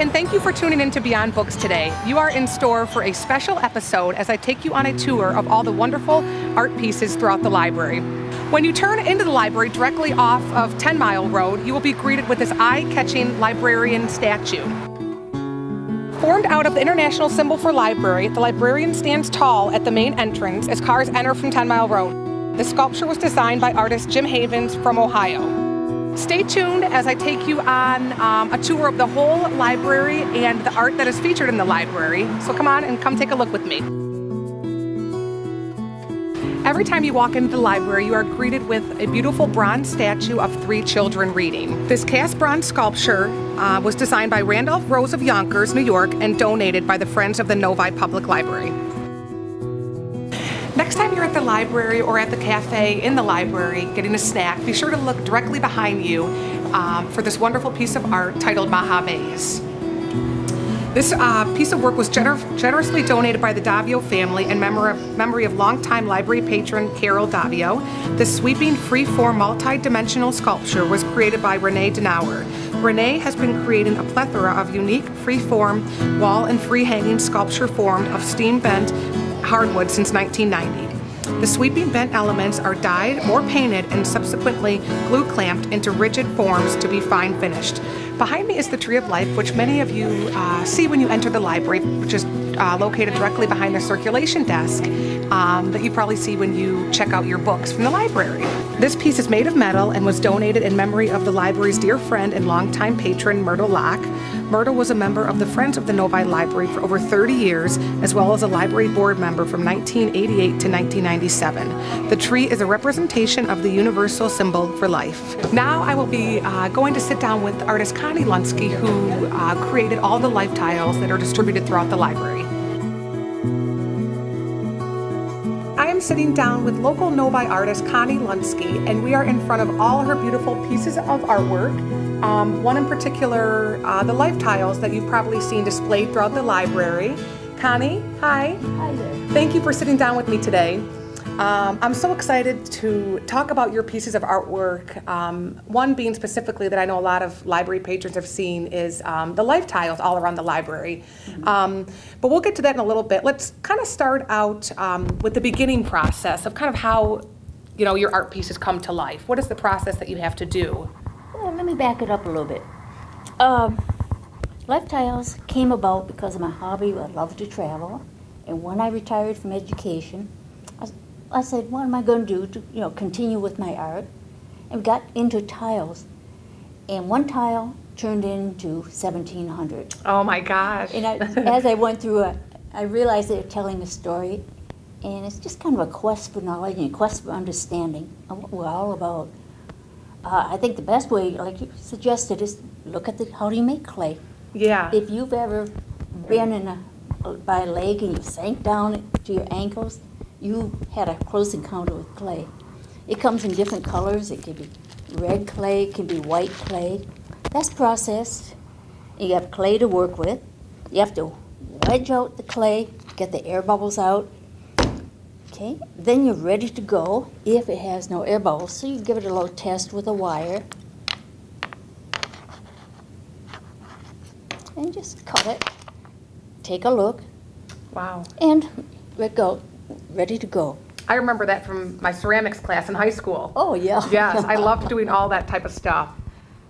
and thank you for tuning in to Beyond Books today. You are in store for a special episode as I take you on a tour of all the wonderful art pieces throughout the library. When you turn into the library directly off of 10 Mile Road, you will be greeted with this eye-catching librarian statue. Formed out of the international symbol for library, the librarian stands tall at the main entrance as cars enter from 10 Mile Road. The sculpture was designed by artist Jim Havens from Ohio. Stay tuned as I take you on a tour of the whole library and the art that is featured in the library. So come on and come take a look with me. Every time you walk into the library, you are greeted with a beautiful bronze statue of 3 children reading. This cast bronze sculpture was designed by Randolph Rose of Yonkers, New York, and donated by the Friends of the Novi Public Library. Next time you're at the library or at the cafe in the library getting a snack, be sure to look directly behind you for this wonderful piece of art titled Maha Vase. This piece of work was generously donated by the Davio family in memory of longtime library patron Carol Davio. This sweeping, free-form, multi-dimensional sculpture was created by Renee Denauer. Renee has been creating a plethora of unique, free-form, wall and free-hanging sculpture formed of steam-bent hardwood since 1990. The sweeping bent elements are dyed or painted and subsequently glue clamped into rigid forms to be fine finished. Behind me is the Tree of Life, which many of you see when you enter the library, which is located directly behind the circulation desk that you probably see when you check out your books from the library. This piece is made of metal and was donated in memory of the library's dear friend and longtime patron, Myrtle Locke. Myrtle was a member of the Friends of the Novi Library for over 30 years, as well as a library board member from 1988 to 1997. The tree is a representation of the universal symbol for life. Now I will be going to sit down with artist Connie Lunsky, who created all the life tiles that are distributed throughout the library. I am sitting down with local Novi artist Connie Lunsky, and we are in front of all her beautiful pieces of artwork. One in particular, the life tiles that you've probably seen displayed throughout the library. Connie, hi. Hi there. Thank you for sitting down with me today. I'm so excited to talk about your pieces of artwork. One being specifically that I know a lot of library patrons have seen is the life tiles all around the library. But we'll get to that in a little bit. Let's kind of start out with the beginning process of kind of how your art pieces come to life. What is the process that you have to do? Well, let me back it up a little bit. Life tiles came about because of my hobby. I love to travel. And when I retired from education, I said, what am I going to do to continue with my art? And got into tiles. And one tile turned into 1,700. Oh my gosh. And as I went through it, I realized they were telling a story. And it's just kind of a quest for knowledge and a quest for understanding of what we're all about. I think the best way, like you suggested, is look at how do you make clay. Yeah. If you've ever been by a lake and you sank down to your ankles, you had a close encounter with clay. It comes in different colors. It can be red clay, it can be white clay. That's processed. You have clay to work with. You have to wedge out the clay, get the air bubbles out. Okay, then you're ready to go if it has no air bubbles. So you give it a little test with a wire. And just cut it. Take a look. Wow. And let go. Ready to go. I remember that from my ceramics class in high school. Oh, yeah. Yes, I loved doing all that type of stuff.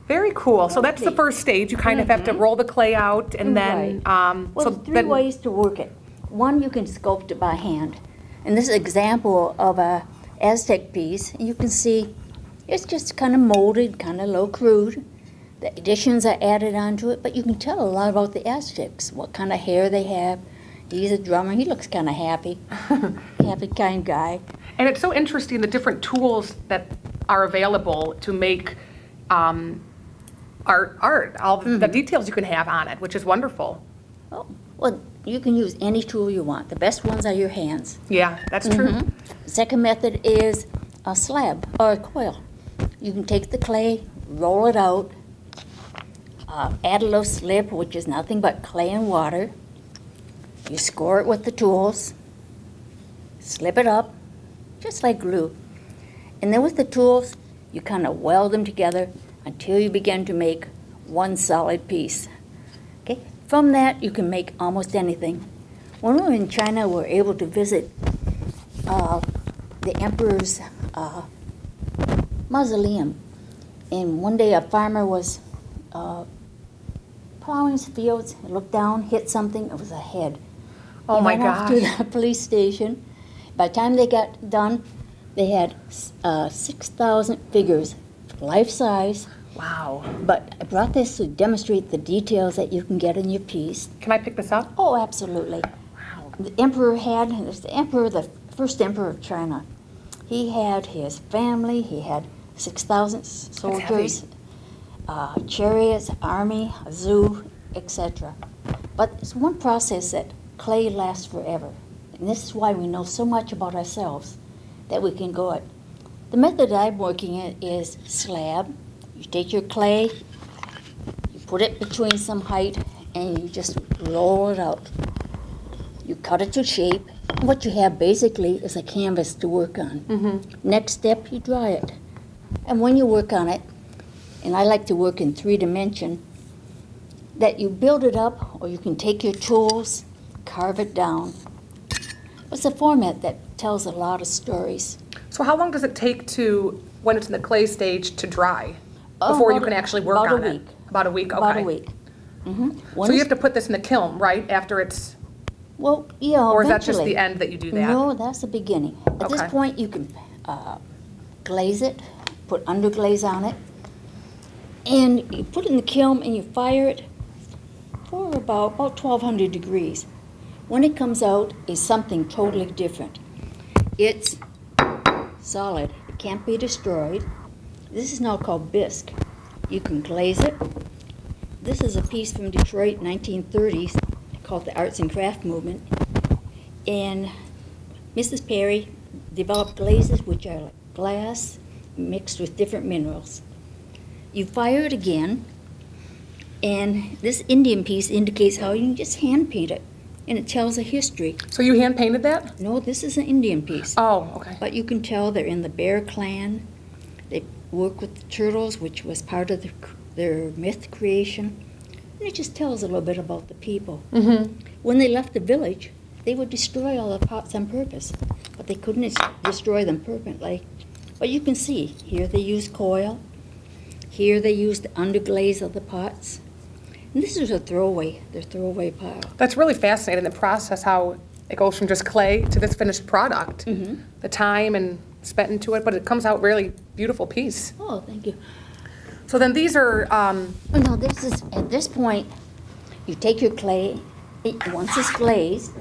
Very cool. So that's the first stage. You kind of have to roll the clay out and then... Well, there's 3 ways to work it. One, you can sculpt it by hand. And this is an example of a Aztec piece. You can see it's just kind of molded, kind of low crude. The additions are added onto it, but you can tell a lot about the Aztecs, what kind of hair they have. He's a drummer. He looks kind of happy, happy kind guy. And it's so interesting the different tools that are available to make art, all the details you can have on it, which is wonderful. Oh, well, you can use any tool you want. The best ones are your hands. Yeah, that's true. The second method is a slab or a coil. You can take the clay, roll it out, add a little slip, which is nothing but clay and water. You score it with the tools, slip it up, just like glue. And then with the tools, you kind of weld them together until you begin to make one solid piece. Okay, From that, you can make almost anything. When we were in China, we were able to visit the emperor's mausoleum. And one day a farmer was plowing his fields, looked down, hit something, it was a head. Oh my He went off gosh. to the police station. By the time they got done, they had 6,000 figures, life-size. Wow. But I brought this to demonstrate the details that you can get in your piece. Can I pick this up? Oh, absolutely. Wow. The emperor had, it's the emperor, the first emperor of China. He had his family, he had 6,000 soldiers, chariots, army, a zoo, etc. But it's one process that clay lasts forever. And this is why we know so much about ourselves, that we can go it. The method I'm working at is slab. You take your clay, you put it between some height, and you just roll it out. You cut it to shape. What you have basically is a canvas to work on. Next step, you dry it. And when you work on it, and I like to work in 3-dimension, that you build it up, or you can take your tools, carve it down. It's a format that tells a lot of stories. So how long does it take to, when it's in the clay stage, to dry? Before you can actually work on it? About a week. About Okay. a week. So you have to put this in the kiln, right, after it's, Well, yeah, or is that just eventually. the end that you do that? No, that's the beginning. At this Okay. point, you can glaze it, put underglaze on it, and you put it in the kiln and you fire it for about 1,200 degrees. When it comes out, it's something totally different. It's solid. It can't be destroyed. This is now called bisque. You can glaze it. This is a piece from Detroit, 1930s, called the Arts and Craft Movement. And Mrs. Perry developed glazes which are like glass mixed with different minerals. You fire it again, and this Indian piece indicates how you can just hand paint it, and it tells a history. So you hand painted that? No, this is an Indian piece. Oh, okay. But you can tell they're in the Bear Clan. They work with the turtles, which was part of their myth creation. And it just tells a little bit about the people. When they left the village, they would destroy all the pots on purpose, but they couldn't destroy them permanently. But you can see, here they used coil, here they used the underglaze of the pots. And this is their throwaway pile. That's really fascinating, the process, how it goes from just clay to this finished product. The time and spent into it, but it comes out really beautiful piece. Oh, thank you. So then these are, Oh, no, this is, at this point, you take your clay, once it's glazed,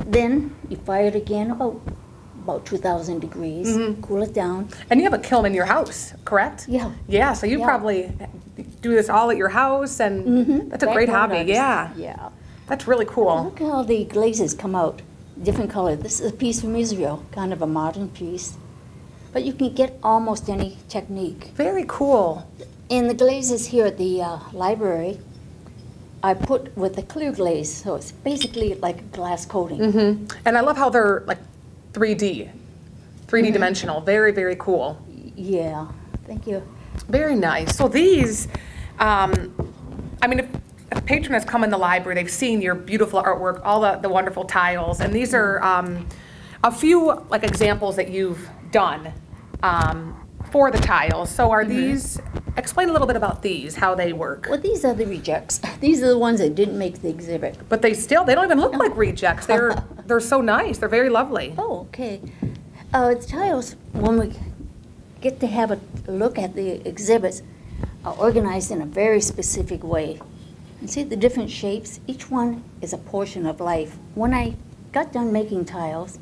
then you fire it again about 2,000 degrees, cool it down. and you have a kiln in your house, correct? Yeah. Yeah, so you Yeah. probably do this all at your house, and that's a great Backyard hobby, artist. yeah. Yeah. That's really cool. Look how the glazes come out, different color. This is a piece from Israel, kind of a modern piece. But you can get almost any technique. Very cool. And the glazes here at the library, I put with a clear glaze, so it's basically like a glass coating. And I love how they're like 3D dimensional. Very, very cool. Yeah, thank you. Very nice. So these, I mean, if a patron has come in the library, they've seen your beautiful artwork, all the wonderful tiles, and these are a few like examples that you've done for the tiles. So are these, explain a little bit about these, how they work. Well, these are the rejects. These are the ones that didn't make the exhibit. But they don't even look like rejects. They're so nice. They're very lovely. Oh, okay. The tiles, when we get to have a look at the exhibits, are organized in a very specific way. And see the different shapes? Each one is a portion of life. When I got done making tiles,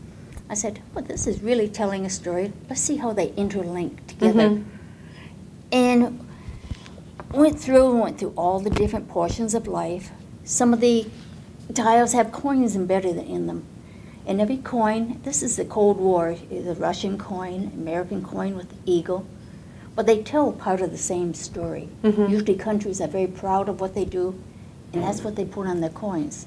I said, well, this is really telling a story. Let's see how they interlink together. And went through all the different portions of life. Some of the tiles have coins embedded in them. And every coin, this is the Cold War, the Russian coin, American coin with the eagle. But they tell part of the same story. Usually countries are very proud of what they do, and that's what they put on their coins.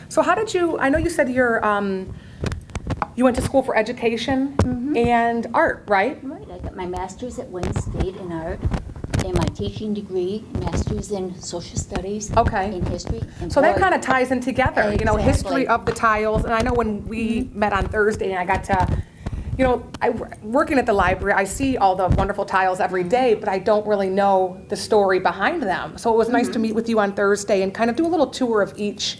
So how did you, I know you said you went to school for education and art, right? Right, I got my master's at Wayne State in art, in my teaching degree, master's in social studies, Okay. in history. And So that boy, kind of ties in together, you know, history Exactly. of the tiles. And I know when we met on Thursday and I got to, you know, working at the library, I see all the wonderful tiles every day, but I don't really know the story behind them. So it was nice to meet with you on Thursday and kind of do a little tour of each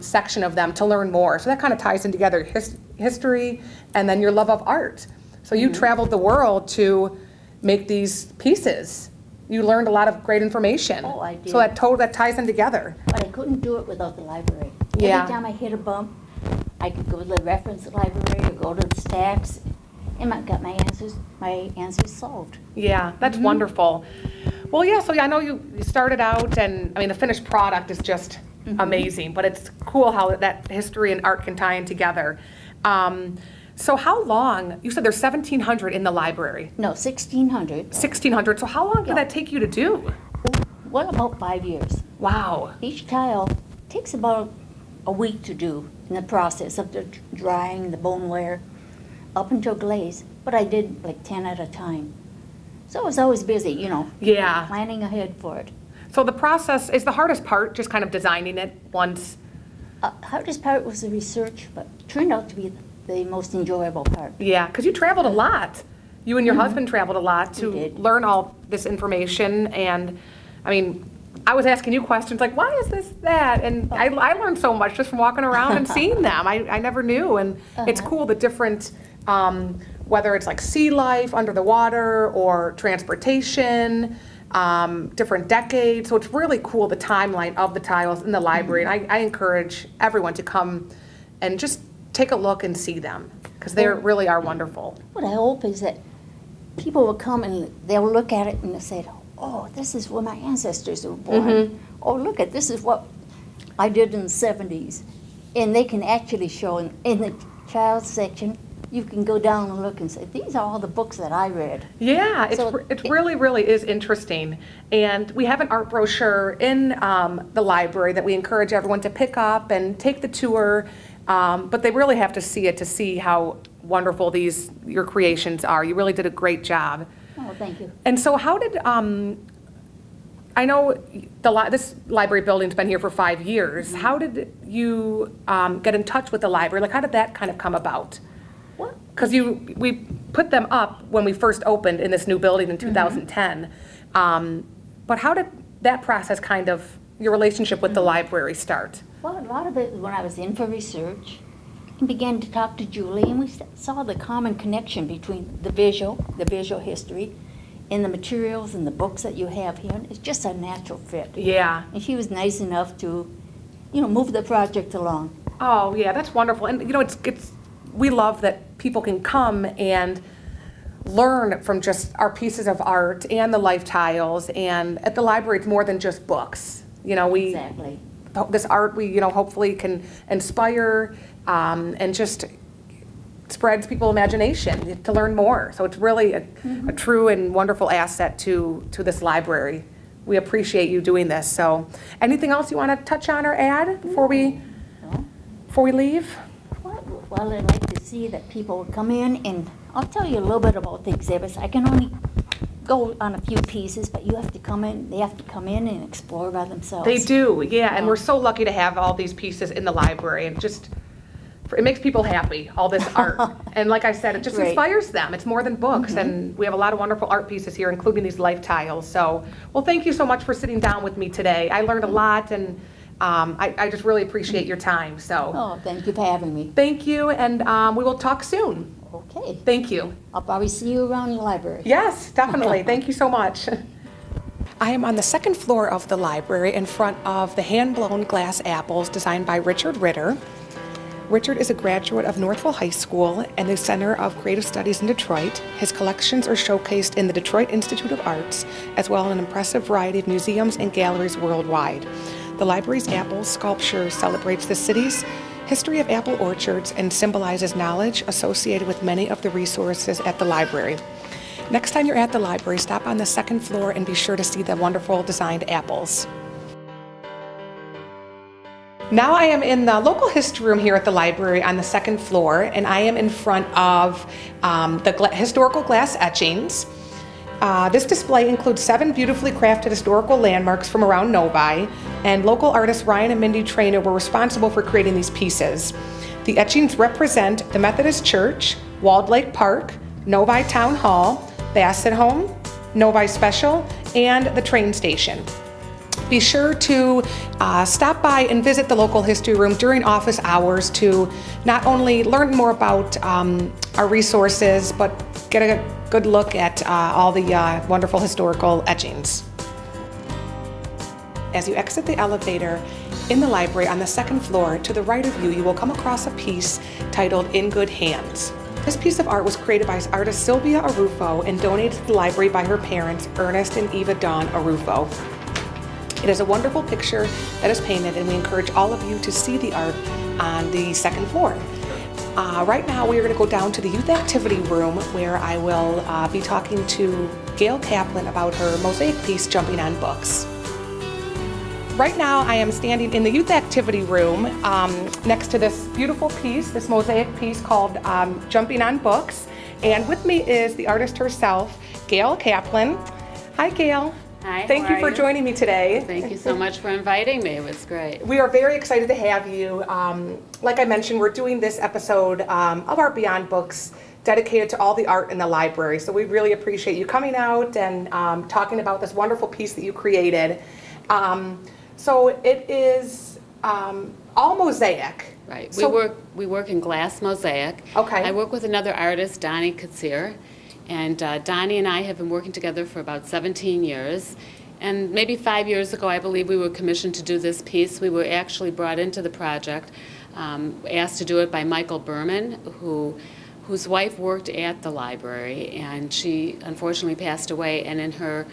section of them to learn more. So that kind of ties in together, history and then your love of art. So you traveled the world to make these pieces. You learned a lot of great information. Oh, I did. So that ties in together. But I couldn't do it without the library. Yeah. Every time I hit a bump, I could go to the reference library or go to the stacks and I got my answers solved. Yeah, that's wonderful. Well, yeah, so I know you started out, and I mean, the finished product is just amazing, but it's cool how that history and art can tie in together. So how long, you said there's 1,700 in the library? No, 1,600. 1,600, so how long did that take you to do? Well, about 5 years. Wow. Each tile takes about a week to do in the process of the drying, the boneware, up until glaze. But I did like 10 at a time. So I was always busy, you know, Yeah. planning ahead for it. So the process is the hardest part, just kind of designing it once. Hardest part was the research, but turned out to be the most enjoyable part. Yeah, because you traveled a lot. You and your husband traveled a lot to We did. learn all this information. And I mean, I was asking you questions like, why is this that? And I learned so much just from walking around and seeing them. I never knew. And it's cool the different, whether it's like sea life under the water or transportation, different decades. So it's really cool the timeline of the tiles in the library. And I encourage everyone to come and just take a look and see them because they really are wonderful. What I hope is that people will come and they'll look at it and they'll say, oh, this is where my ancestors were born. Oh, look at this is what I did in the 70s. And they can actually show in the child section, you can go down and look and say, these are all the books that I read. Yeah, So it really is interesting. And we have an art brochure in the library that we encourage everyone to pick up and take the tour. But they really have to see it to see how wonderful your creations are. You really did a great job. Oh, thank you. And so how did, I know this library building's been here for 5 years. How did you get in touch with the library? Like, how did that kind of come about? What? Because we put them up when we first opened in this new building in 2010. But how did that process kind of, your relationship with the library start? Well, a lot of it was when I was in for research and began to talk to Julie, and we saw the common connection between the visual history, and the materials and the books that you have here. It's just a natural fit. Yeah. And she was nice enough to, you know, move the project along. Oh, yeah, that's wonderful. And, you know, we love that people can come and learn from just our pieces of art and the life tiles. And at the library, it's more than just books. You know, Exactly. this art, you know, hopefully can inspire and just spreads people's imagination to learn more. So it's really a true and wonderful asset to this library. We appreciate you doing this. So anything else you want to touch on or add before we leave? Well, I'd like to see that people would come in, and I'll tell you a little bit about the exhibits. I can only go on a few pieces, but they have to come in and explore by themselves. They do, yeah. And we're so lucky to have all these pieces in the library. And it makes people happy, all this art. And like I said, it just Right. inspires them. It's more than books. And we have a lot of wonderful art pieces here, including these life tiles. So, well, thank you so much for sitting down with me today. I learned a lot, and I just really appreciate your time. So, Oh, thank you for having me. thank you, and we will talk soon. Okay. Thank you. I'll probably see you around the library. Yes, definitely. Thank you so much. I am on the second floor of the library in front of the hand-blown glass apples designed by Richard Ritter. Richard is a graduate of Northville High School and the Center of Creative Studies in Detroit. His collections are showcased in the Detroit Institute of Arts, as well as an impressive variety of museums and galleries worldwide. The library's apple sculpture celebrates the city's history of apple orchards and symbolizes knowledge associated with many of the resources at the library. Next time you're at the library, stop on the second floor and be sure to see the wonderful designed apples. Now I am in the local history room here at the library on the second floor, and I am in front of the historical glass etchings. This display includes 7 beautifully crafted historical landmarks from around Novi, and local artists Ryan and Mindy Trainer were responsible for creating these pieces. The etchings represent the Methodist Church, Walled Lake Park, Novi Town Hall, Bassett Home, Novi Special, and the train station. Be sure to stop by and visit the local history room during office hours to not only learn more about our resources, but get a good look at all the wonderful historical etchings. As you exit the elevator in the library on the 2nd floor, to the right of you, you will come across a piece titled In Good Hands. This piece of art was created by artist Sylvia Arufo and donated to the library by her parents, Ernest and Eva Dawn Arufo. It is a wonderful picture that is painted, and we encourage all of you to see the art on the 2nd floor. Right now we are going to go down to the youth activity room, where I will be talking to Gail Kaplan about her mosaic piece, Jumping on Books. Right now I am standing in the youth activity room next to this beautiful piece, this mosaic piece called Jumping on Books. And with me is the artist herself, Gail Kaplan. Hi, Gail. Hi, Thank you for joining me today. Thank you so much for inviting me. It was great. We are very excited to have you. Like I mentioned, we're doing this episode of our Beyond Books dedicated to all the art in the library. So we really appreciate you coming out and talking about this wonderful piece that you created. So it is all mosaic. Right. So, we work in glass mosaic. Okay. I work with another artist, Donnie Katsir. And Donnie and I have been working together for about 17 years. And maybe 5 years ago, I believe we were commissioned to do this piece. We were actually brought into the project, asked to do it by Michael Berman, whose wife worked at the library, and she unfortunately passed away. And in her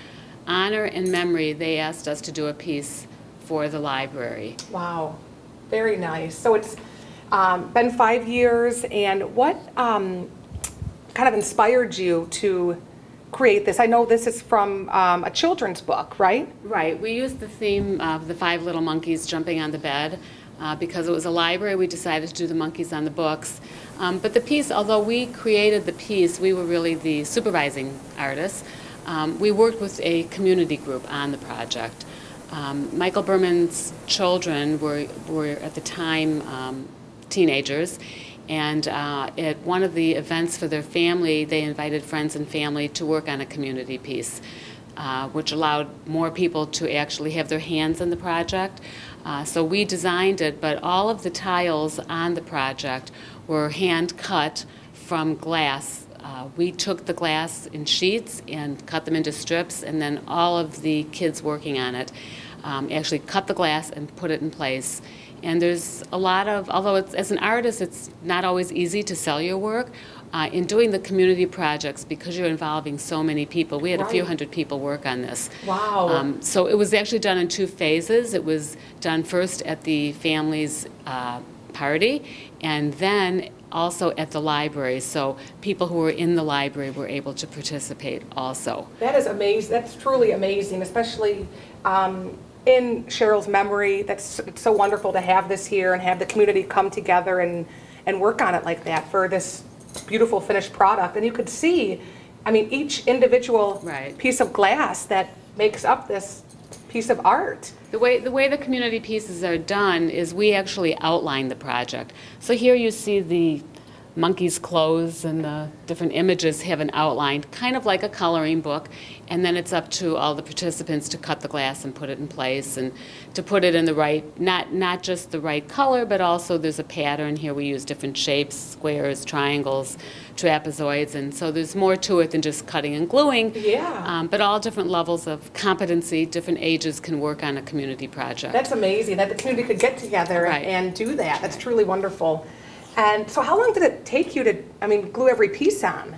honor and memory, they asked us to do a piece for the library. Wow, very nice. So it's been 5 years, and what kind of inspired you to create this? I know this is from a children's book, right? Right. We used the theme of the 5 little monkeys jumping on the bed. Because it was a library, we decided to do the monkeys on the books. But the piece, although we created the piece, we were really the supervising artists. We worked with a community group on the project. Michael Berman's children were at the time teenagers. And at one of the events for their family, they invited friends and family to work on a community piece, which allowed more people to actually have their hands in the project. So we designed it, but all of the tiles on the project were hand cut from glass. We took the glass in sheets and cut them into strips, and then all of the kids working on it actually cut the glass and put it in place. And there's a lot of, although as an artist it's not always easy to sell your work, in doing the community projects, because you're involving so many people, we had a few hundred people work on this. Wow. So it was actually done in 2 phases. It was done first at the family's party, and then also at the library. So people who were in the library were able to participate also. That is amazing. That's truly amazing, especially in Cheryl's memory. It's so wonderful to have this here and have the community come together and work on it like that for this beautiful finished product. And you could see, I mean, each individual piece of glass that makes up this piece of art. The way the community pieces are done is we actually outline the project. So here you see the monkey's clothes, and the different images have an outline, kind of like a coloring book, and then it's up to all the participants to cut the glass and put it in place, and to put it in the right, not just the right color, but also there's a pattern. Here we use different shapes, squares, triangles, trapezoids, and so there's more to it than just cutting and gluing. Yeah. But all different levels of competency, different ages can work on a community project. That's amazing that the community could get together and do that. That's truly wonderful. And so how long did it take you to, glue every piece on?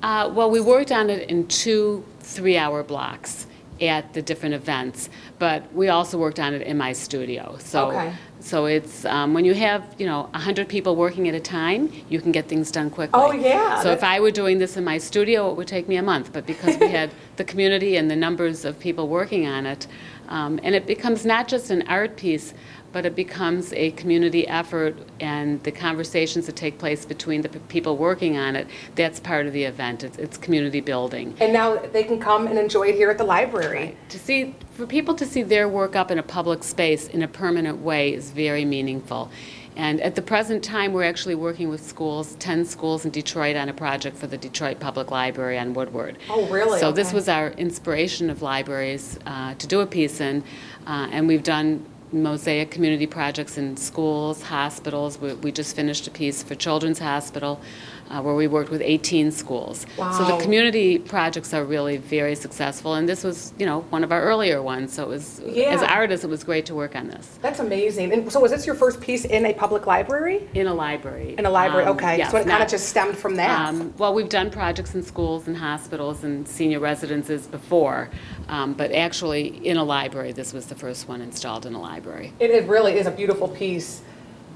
Well, we worked on it in 2 3-hour blocks at the different events, but we also worked on it in my studio. So it's, when you have, 100 people working at a time, you can get things done quickly. Oh, yeah. So if I were doing this in my studio, it would take me a month, but because we had the community and the numbers of people working on it, and it becomes not just an art piece, but it becomes a community effort, and the conversations that take place between the people working on it, that's part of the event. It's community building. And now they can come and enjoy it here at the library. Right. For people to see their work up in a public space in a permanent way is very meaningful. And at the present time, we're actually working with schools, 10 schools in Detroit, on a project for the Detroit Public Library on Woodward. Oh, really? So okay. This was our inspiration of libraries to do a piece in, and we've done mosaic community projects in schools, hospitals. We just finished a piece for Children's Hospital where we worked with 18 schools. Wow. So the community projects are really very successful, and this was, one of our earlier ones. So it was, as artists, it was great to work on this. That's amazing. And so was this your first piece in a public library? In a library. In a library, okay. Yes, so it kind of just stemmed from that. Well, we've done projects in schools and hospitals and senior residences before, but actually in a library, this was the first one installed in a library. It really is a beautiful piece.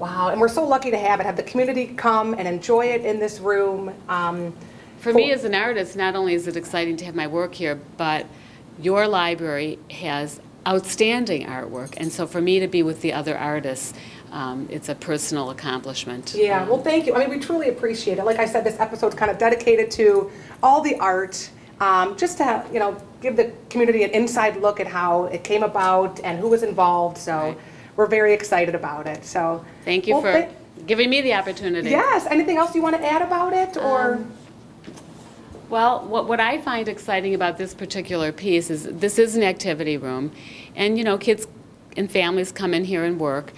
Wow, and we're so lucky to have the community come and enjoy it in this room. For me as an artist, not only is it exciting to have my work here, but your library has outstanding artwork, and so for me to be with the other artists, it's a personal accomplishment. Yeah, well, thank you. I mean, we truly appreciate it. Like I said, this episode's kind of dedicated to all the art, just to give the community an inside look at how it came about and who was involved. So. Right. We're very excited about it. So thank you for giving me the opportunity. Yes. Anything else you want to add about it, or? Well, what I find exciting about this particular piece is this is an activity room, and kids and families come in here and work.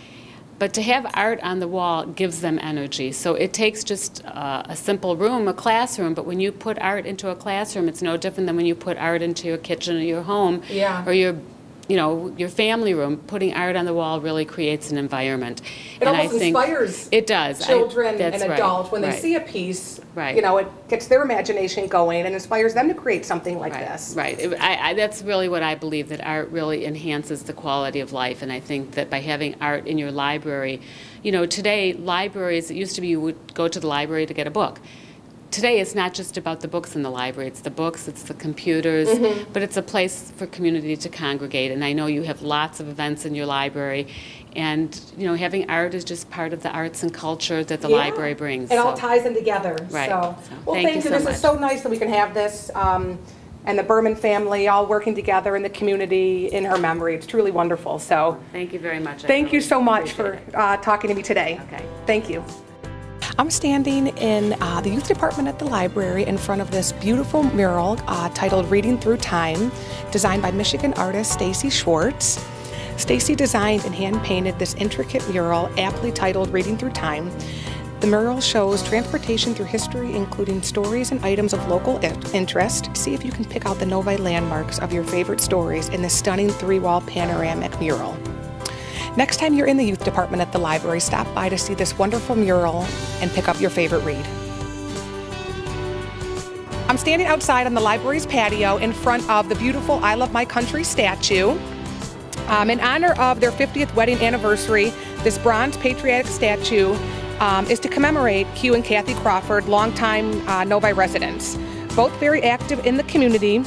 But to have art on the wall gives them energy. So it takes just a simple room, a classroom, but when you put art into a classroom, it's no different than when you put art into your kitchen or your home, or your family room. Putting art on the wall really creates an environment. It almost inspires it does. Children and adults when they see a piece. Right. It gets their imagination going and inspires them to create something like this. Right. That's really what I believe, that art really enhances the quality of life. And I think that by having art in your library, today libraries, it used to be you would go to the library to get a book. Today, it's not just about the books in the library. It's the books, it's the computers, but it's a place for community to congregate. And I know you have lots of events in your library, and having art is just part of the arts and culture that the library brings. It all ties in together. Right. So well, thank you so This much. is so nice that we can have this, and the Berman family all working together in the community in her memory. It's truly wonderful. So thank you very much. Thank you so much for talking to me today. Okay. Thank you. I'm standing in the youth department at the library in front of this beautiful mural titled Reading Through Time, designed by Michigan artist Stacy Schwartz. Stacy designed and hand-painted this intricate mural aptly titled Reading Through Time. The mural shows transportation through history, including stories and items of local interest. See if you can pick out the Novi landmarks of your favorite stories in this stunning 3-wall panoramic mural. Next time you're in the youth department at the library, stop by to see this wonderful mural and pick up your favorite read. I'm standing outside on the library's patio in front of the beautiful I Love My Country statue. In honor of their 50th wedding anniversary, this bronze patriotic statue is to commemorate Hugh and Kathy Crawford, longtime Novi residents. Both very active in the community.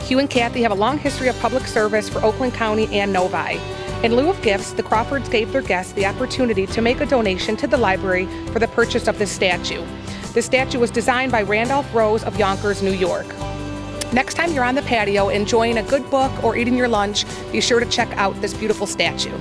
Hugh and Kathy have a long history of public service for Oakland County and Novi. In lieu of gifts, the Crawfords gave their guests the opportunity to make a donation to the library for the purchase of this statue. This statue was designed by Randolph Rose of Yonkers, New York. Next time you're on the patio enjoying a good book or eating your lunch, be sure to check out this beautiful statue.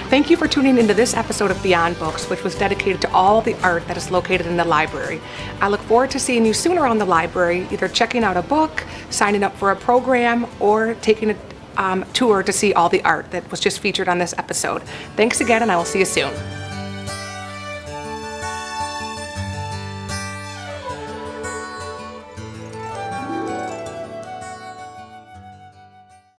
Thank you for tuning into this episode of Beyond Books, which was dedicated to all the art that is located in the library. I look forward to seeing you soon around the library, either checking out a book, signing up for a program, or taking a tour to see all the art that was just featured on this episode. Thanks again, and I will see you soon.